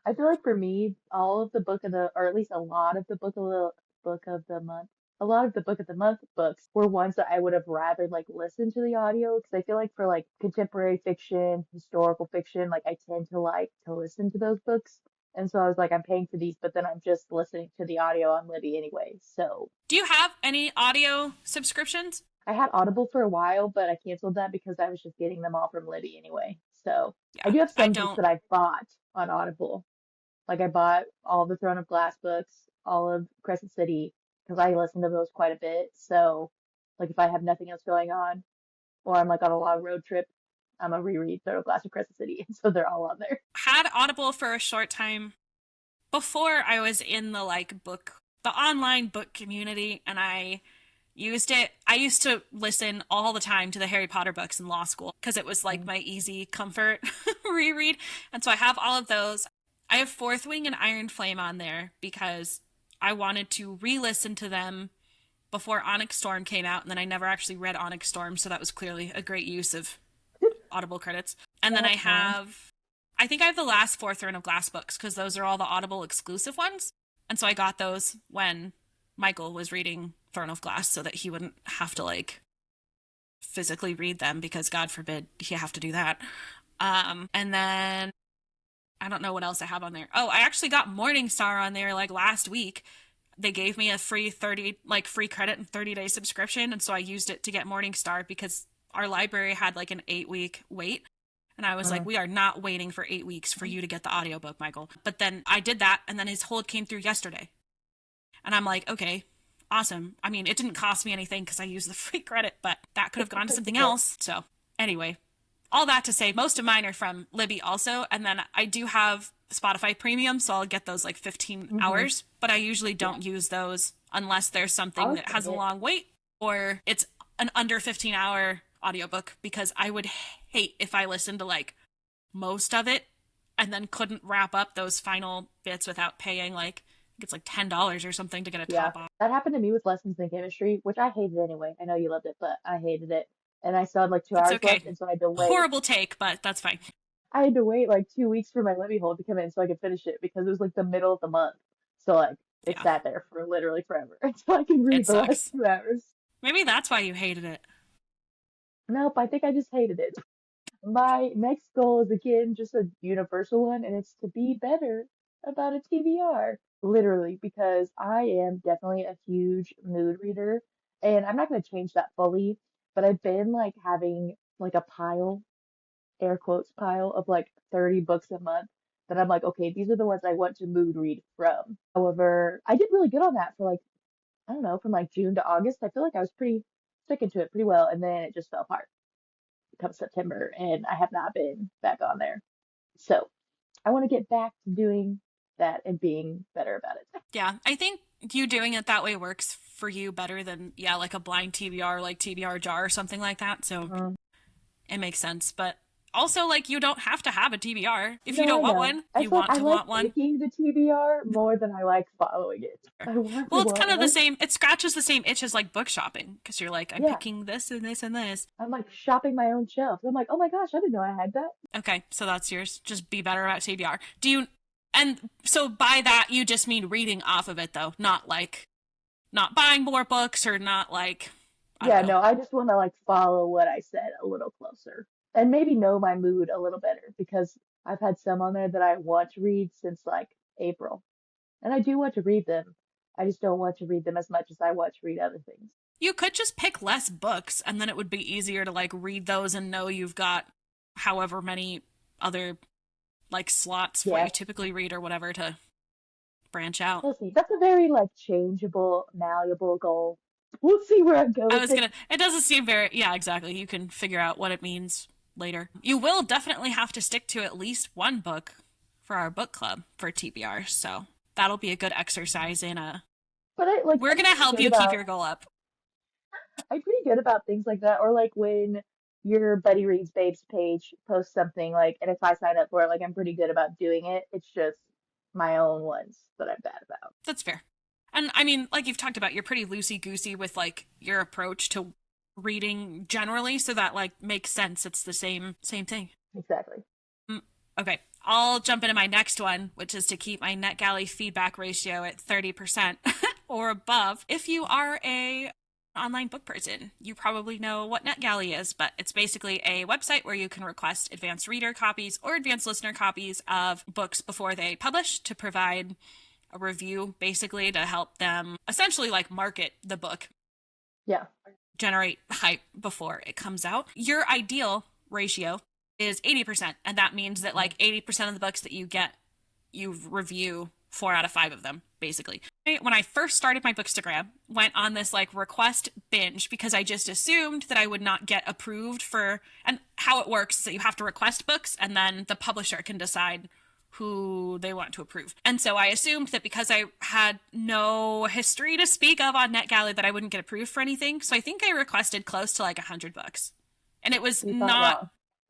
I feel like for me, all of the book of the, or at least a lot of the book of the month, a lot of the book of the month books were ones that I would have rather like listened to the audio because I feel like for like contemporary fiction, historical fiction, like I tend to like to listen to those books. And so I was like, I'm paying for these, but then I'm just listening to the audio on Libby anyway. So Do you have any audio subscriptions? I had Audible for a while, but I canceled that because I was just getting them all from Libby anyway. So I Yeah, do have I some books don't. that I bought on Audible. Like I bought all the Throne of Glass books, all of Crescent City, because I listen to those quite a bit. So like if I have nothing else going on, or I'm like on a long road trip, I'm gonna reread Throne of Glass of Crescent City. And so they're all on there. Had Audible for a short time before I was in the like the online book community, and I used it. I used to listen all the time to the Harry Potter books in law school because it was like Mhm. my easy comfort reread. And so I have all of those. I have Fourth Wing and Iron Flame on there because I wanted to re-listen to them before Onyx Storm came out, and then I never actually read Onyx Storm, so that was clearly a great use of Audible credits. And then Uh-huh. I think I have the last 4 Throne of Glass books because those are all the Audible exclusive ones. And so I got those when Michael was reading Throne of Glass so that he wouldn't have to like physically read them because God forbid he have to do that. And then I don't know what else I have on there. Oh, I actually got Morningstar on there like last week. They gave me a free 30 like free credit and 30-day subscription, and so I used it to get Morningstar because our library had like an 8-week wait. And I was like, Uh-huh. we are not waiting for 8 weeks for you to get the audiobook, Michael. But then I did that, and then his hold came through yesterday. And I'm like, okay, awesome. I mean, it didn't cost me anything because I used the free credit, but that could have gone to something Yeah. else. So, anyway, all that to say, most of mine are from Libby also. And then I do have Spotify Premium, so I'll get those like 15 Hmm. hours, but I usually Yeah. don't use those unless there's I something was that has a thinking, long wait or it's an under 15-hour audiobook because I would hate if I listened to like most of it and then couldn't wrap up those final bits without paying like I think it's like $10 or something to get a yeah, top off. that happened to me with lessons in chemistry, which I hated anyway. I know you loved it, but I hated it. And I still had like two It's hours left, okay. and so I had to wait. Horrible take, but that's fine. I had to wait like 2 weeks for my Libby hold to come in so I could finish it because it was like the middle of the month. So like it Yeah, sat there for literally forever until I could it read the last sucks. 2 hours. Maybe that's why you hated it. Nope, I think I just hated it. My next goal is again just a universal one, and it's to be better about a TBR. Literally, because I am definitely a huge mood reader, and I'm not going to change that fully, but I've been like having like a pile, air quotes pile of like 30 books a month that I'm like, okay, these are the ones I want to mood read from. However, I did really good on that for like, I don't know, from like June to August. I feel like I was pretty sticking to it pretty well, and then it just fell apart come September, and I have not been back on there. So I want to get back to doing that and being better about it. Yeah, I think you doing it that way works for you better than yeah, like a blind TBR, like TBR jar or something like that. So Mhm. it makes sense. But also, like, you don't have to have a TBR. If you No, don't I want know. one, I you feel like want I to like want one. picking the TBR more than I like following it. I want to Well, it's want kind of the one. same. It scratches the same itch as like book shopping because you're like, I'm Yeah, picking this and this and this. I'm like shopping my own shelves. I'm like, oh my gosh, I didn't know I had that. Okay, so that's yours. Just be better at TBR. Do you, and so by that, you just mean reading off of it though, not like, not buying more books or not like, I don't Yeah, know. no, I just want to like follow what I said a little closer and maybe know my mood a little better because I've had some on there that I want to read since like April. And I do want to read them. I just don't want to read them as much as I want to read other things. You could just pick less books and then it would be easier to like read those and know you've got however many other like slots for what Yeah, you typically read or whatever to branch out. we'll see. That's a very like changeable, malleable goal. We'll see where I go I with was it. gonna, it doesn't seem very, yeah, exactly. You can figure out what it means later. You will definitely have to stick to at least one book for our book club for TBR. So that'll be a good exercise in a, But I like we're gonna help you keep your goal up. I'm pretty good about things like that. Or like when your Buddy Reads Babes page posts something like, and if I sign up for it, like I'm pretty good about doing it. It's just my own ones that I'm bad about. That's fair. And I mean, like you've talked about, you're pretty loosey goosey with like your approach to reading generally, so that like makes sense. It's the same thing. Exactly. Mm, okay, I'll jump into my next one, which is to keep my NetGalley feedback ratio at 30% or above. If you are a online book person, you probably know what NetGalley is, but it's basically a website where you can request advanced reader copies or advanced listener copies of books before they publish to provide a review, basically to help them essentially like market the book, Yeah. generate hype before it comes out. Your ideal ratio is 80%, and that means that like 80% of the books that you get, you review 4 out of 5 of them, basically. When I first started my Bookstagram, went on this like request binge because I just assumed that I would not get approved for, and how it works is that you have to request books and then the publisher can decide who they want to approve. And so I assumed that because I had no history to speak of on NetGalley that I wouldn't get approved for anything. So I think I requested close to like 100 books. And it was You thought not,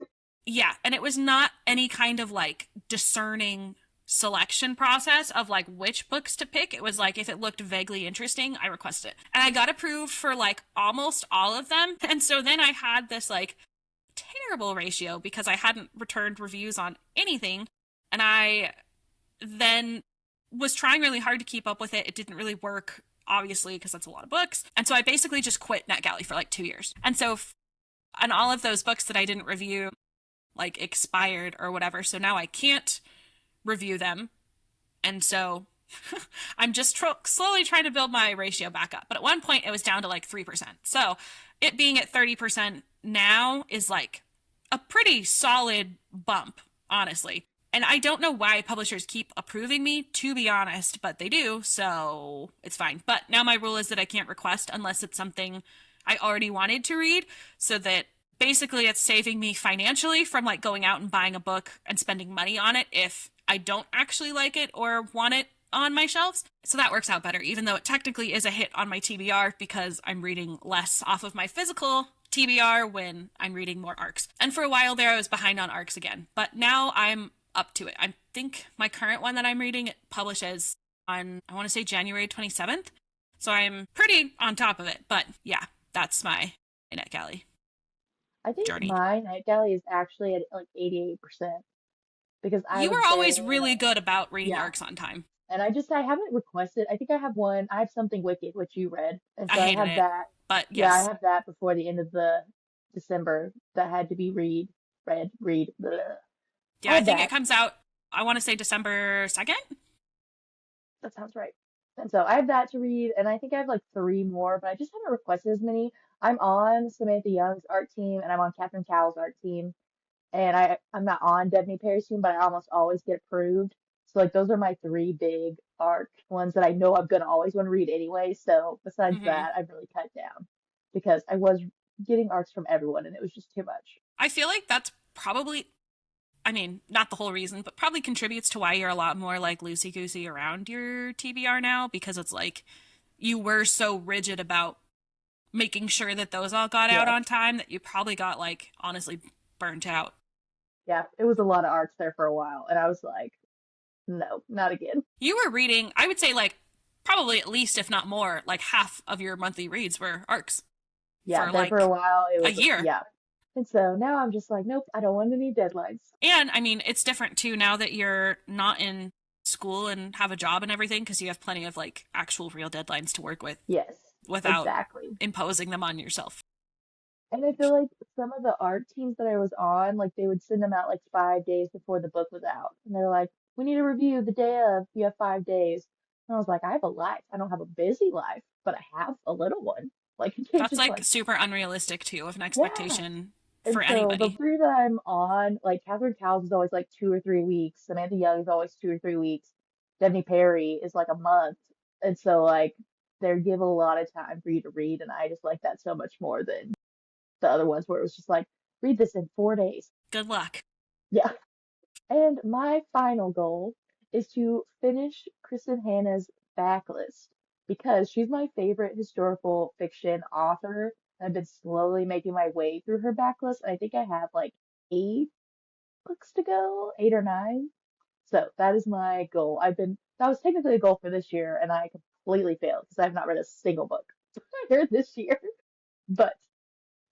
wrong. yeah, and it was not any kind of like discerning selection process of like which books to pick. It was like if it looked vaguely interesting, I requested it. And I got approved for like almost all of them. And so then I had this like terrible ratio because I hadn't returned reviews on anything. And I then was trying really hard to keep up with it. It didn't really work, obviously, because that's a lot of books. And so I basically just quit NetGalley for like 2 years. And so, and all of those books that I didn't review, like expired or whatever. So now I can't review them. And so I'm just slowly trying to build my ratio back up. But at one point, it was down to like 3%. So it being at 30% now is like a pretty solid bump, honestly. And I don't know why publishers keep approving me, to be honest, but they do, so it's fine. But now my rule is that I can't request unless it's something I already wanted to read, so that basically it's saving me financially from like going out and buying a book and spending money on it if I don't actually like it or want it on my shelves. So that works out better, even though it technically is a hit on my TBR because I'm reading less off of my physical TBR when I'm reading more arcs. And for a while there, I was behind on arcs again, but now I'm up to it. I think my current one that I'm reading it publishes on, I want to say January 27th. So I'm pretty on top of it. But yeah, that's my NetGalley I think journey. my night galley is actually at like 88% because I You was were always there. really good about reading Yeah. arcs on time. And I haven't requested. I think I have one. I have Something Wicked, which you read. And I so I hated have it. that. But Yeah, I yes, have that before the end of the December that had to be read. Blah. I yeah, I have think it that. comes out, I want to say December 2nd. That sounds right. And so I have that to read, and I think I have like three more, but I just haven't requested as many. I'm on Samantha Young's art team, and I'm on Catherine Cowell's art team, and I'm not on Debney Perry's team, but I almost always get approved. So like those are my three big arc ones that I know I'm gonna always want to read anyway. So besides Mm-hmm. that, I've really cut down because I was getting arcs from everyone, and it was just too much. I feel like that's probably, I mean, not the whole reason, but probably contributes to why you're a lot more like loosey goosey around your TBR now because it's like you were so rigid about making sure that those all got out Yes. on time that you probably got like honestly burnt out. Yeah, it was a lot of arcs there for a while, and I was like, no, not again. You were reading, I would say like probably at least if not more, like half of your monthly reads were arcs Yeah, for there for a like while it a was, year. yeah. And so now I'm just like, nope, I don't want any deadlines. And I mean, it's different too now that you're not in school and have a job and everything because you have plenty of like actual real deadlines to work with Yes, without exactly. imposing them on yourself. And I feel like some of the art teams that I was on, like they would send them out like 5 days before the book was out. And they're like, we need a review the day of, you have 5 days. And I was like, I have a life. I don't have a busy life, but I have a little one. Like, you can't That's just like like, super unrealistic too of an yeah. expectation And for so the anybody. three that I'm on, like Catherine Cowles is always like 2 or 3 weeks. Samantha Young is always 2 or 3 weeks. Debney Perry is like a month. And so like they give a lot of time for you to read, and I just like that so much more than the other ones where it was just like, read this in 4 days. Good luck. Yeah. And my final goal is to finish Kristen Hanna's backlist because she's my favorite historical fiction author. I've been slowly making my way through her backlist. I think I have like 8 books to go, 8 or 9. So that is my goal. That was technically a goal for this year, and I completely failed because I have not read a single book here this year. But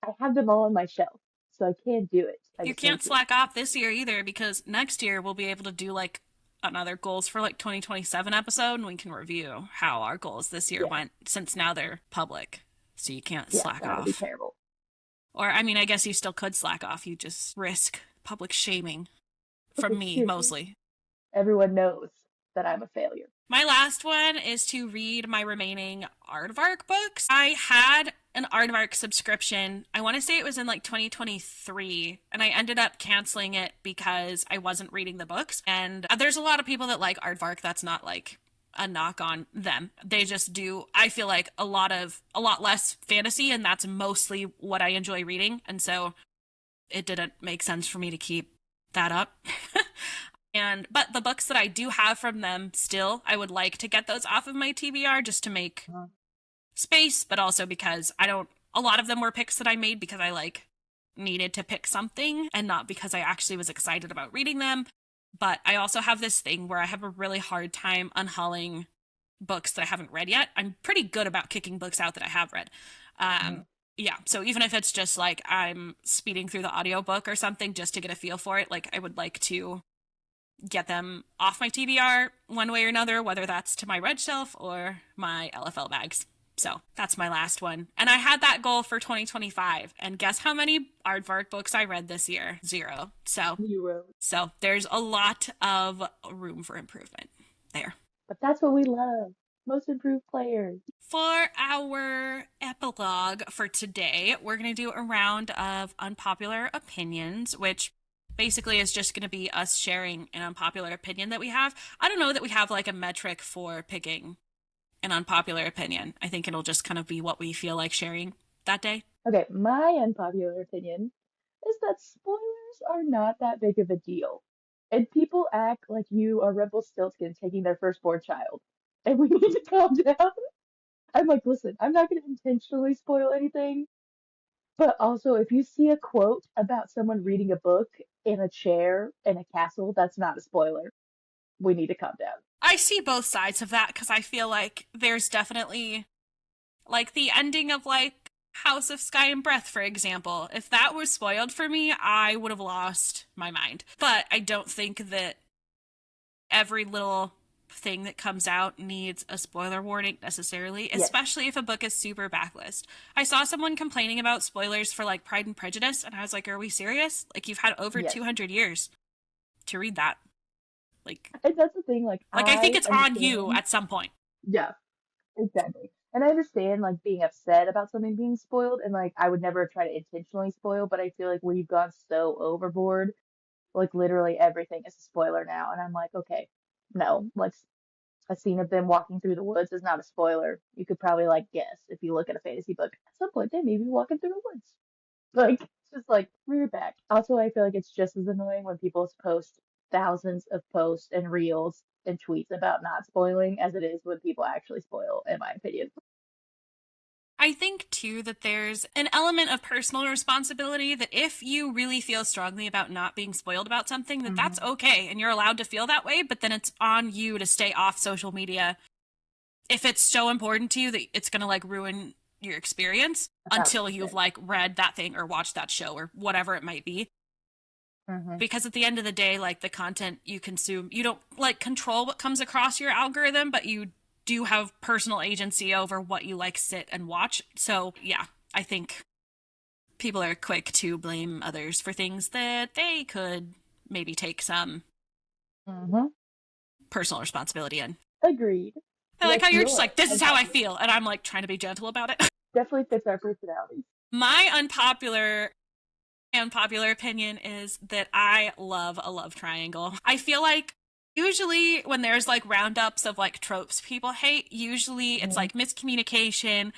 I have them all on my shelf, so I can do it. I You just need can't to. slack off this year either because next year we'll be able to do like another goals for like 2027 episode and we can review how our goals this year Yeah, went since now they're public. So you can't yeah, slack that'll be off. terrible. Or, I mean, I guess you still could slack off. You just risk public shaming from Public me shaming. mostly. Everyone knows that I'm a failure. My last one is to read my remaining Aardvark books. I had an Aardvark subscription. I want to say it was in like 2023, and I ended up canceling it because I wasn't reading the books. And there's a lot of people that like Aardvark. That's not like a knock on them. They just do, I feel like a lot less fantasy, and that's mostly what I enjoy reading. And so it didn't make sense for me to keep that up. And but the books that I do have from them still, I would like to get those off of my TBR just to make Uh, space, but also because I don't a lot of them were picks that I made because I like needed to pick something and not because I actually was excited about reading them. But I also have this thing where I have a really hard time unhauling books that I haven't read yet. I'm pretty good about kicking books out that I have read. uh, Um yeah, so even if it's just like I'm speeding through the audiobook or something just to get a feel for it, like I would like to get them off my TBR one way or another, whether that's to my red shelf or my LFL bags. So that's my last one. And I had that goal for 2025. And guess how many Aardvark books I read this year? Zero. So, you wrote. so there's a lot of room for improvement there. But that's what we love. Most improved players. For our epilogue for today, we're going to do a round of unpopular opinions, which basically is just going to be us sharing an unpopular opinion that we have. I don't know that we have like a metric for picking an unpopular opinion. I think it'll just kind of be what we feel like sharing that day. Okay, my unpopular opinion is that spoilers are not that big of a deal. And people act like you are Rumpelstiltskin taking their firstborn child. And we need to calm down. I'm like, listen, I'm not going to intentionally spoil anything. But also, if you see a quote about someone reading a book in a chair in a castle, that's not a spoiler. We need to calm down. I see both sides of that because I feel like there's definitely like the ending of like House of Sky and Breath, for example. If that was spoiled for me, I would have lost my mind. But I don't think that every little thing that comes out needs a spoiler warning necessarily, Yes, especially if a book is super backlist. I saw someone complaining about spoilers for like Pride and Prejudice, and I was like, are we serious? Like, you've had over yes. 200 years to read that. Like, And that's the thing, like, I think I it's on you understand. at some point. Yeah, exactly. And I understand, like, being upset about something being spoiled, and, like, I would never try to intentionally spoil, but I feel like we've gone so overboard. Like, literally everything is a spoiler now. And I'm like, okay, no, like, a scene of them walking through the woods is not a spoiler. You could probably, like, guess if you look at a fantasy book. At some point, they may be walking through the woods. Like, it's just like, rear back. Also, I feel like it's just as annoying when people post thousands of posts and reels and tweets about not spoiling as it is when people actually spoil, in my opinion. I think too that there's an element of personal responsibility that if you really feel strongly about not being spoiled about something, that that's Hmm. okay and you're allowed to feel that way, but then it's on you to stay off social media if it's so important to you that it's going to like ruin your experience A thousand until you've percent. like read that thing or watched that show or whatever it might be. Hmm. Because at the end of the day, like the content you consume, you don't like control what comes across your algorithm, but you do have personal agency over what you like sit and watch. So, yeah, I think people are quick to blame others for things that they could maybe take some Hmm. personal responsibility in. Agreed. I like how What's you're just your like, this is how I unpopular? feel. And I'm like trying to be gentle about it. Definitely fits our personalities. My unpopular opinion is that I love a love triangle. I feel like usually when there's like roundups of like tropes people hate, usually it's Hmm. like miscommunication,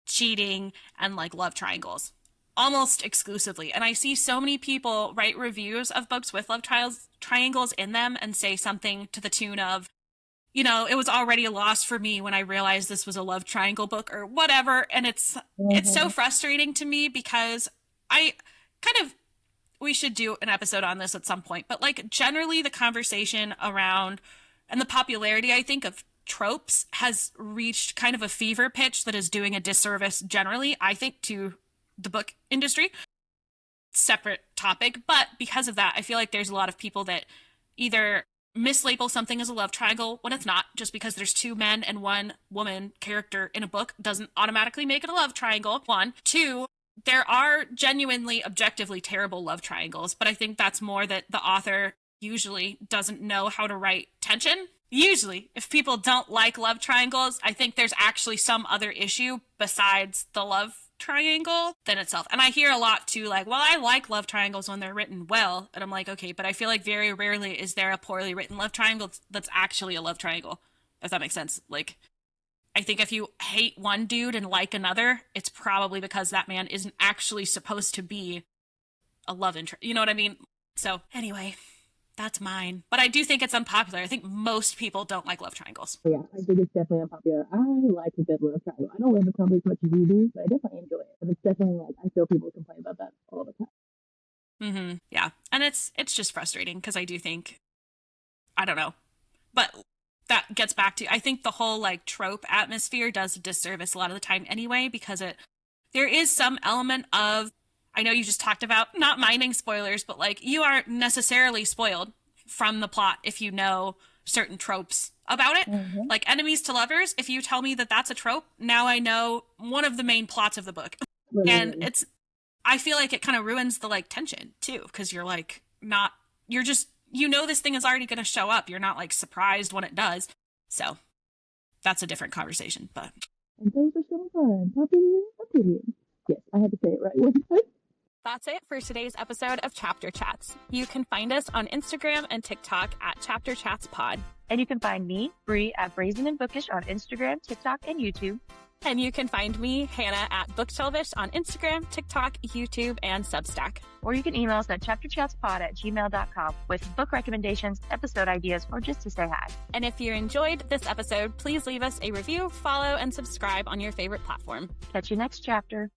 cheating, and like love triangles. Almost exclusively. And I see so many people write reviews of books with triangles in them and say something to the tune of, it was already a loss for me when I realized this was a love triangle book or whatever. And it's so Hmm. frustrating to me because I kind of we should do an episode on this at some point, but like generally the conversation around and the popularity I think of tropes has reached kind of a fever pitch that is doing a disservice generally, I think, to the book industry. Separate topic, but because of that, I feel like there's a lot of people that either mislabel something as a love triangle when it's not. Just because there's two men and one woman character in a book doesn't automatically make it a love triangle. One. Two, there are genuinely objectively terrible love triangles, but I think that's more that the author usually doesn't know how to write tension. Usually, if people don't like love triangles, I think there's actually some other issue besides the love triangle than itself. And I hear a lot too, like, well, I like love triangles when they're written well. And I'm like, okay, but I feel like very rarely is there a poorly written love triangle that's actually a love triangle, if that makes sense. Like, I think if you hate one dude and like another, it's probably because that man isn't actually supposed to be a love interest. You know what I mean? So, anyway, that's mine. But I do think it's unpopular. I think most people don't like love triangles. Yeah, I think it's definitely unpopular. I like a good love triangle. I don't love it probably as much as you do, but I definitely enjoy it. But it's definitely like I feel people complain about that all the time. Yeah. And it's just frustrating because I do think I don't know. But that gets back to I think the whole like trope atmosphere does a disservice a lot of the time anyway because there is some element of I know you just talked about not minding spoilers, but like you aren't necessarily spoiled from the plot if you know certain tropes about it. Hmm. Like enemies to lovers, if you tell me that that's a trope, now I know one of the main plots of the book. And Literally. I feel like it kind of ruins the like tension too because you're like not you're just this thing is already going to show up. You're not like surprised when it does. So that's a different conversation. But And those are some of our unpopular opinions. Yes, I had to say it right one time. That's it for today's episode of Chapter Chats. You can find us on Instagram and TikTok at Chapter Chats Pod. And you can find me, Bree, at Brazen and Bookish on Instagram, TikTok, and YouTube. And you can find me, Hannah, at Bookshelvish on Instagram, TikTok, YouTube, and Substack. Or you can email us at chapterchatspod@gmail.com with book recommendations, episode ideas, or just to say hi. And if you enjoyed this episode, please leave us a review, follow, and subscribe on your favorite platform. Catch you next chapter.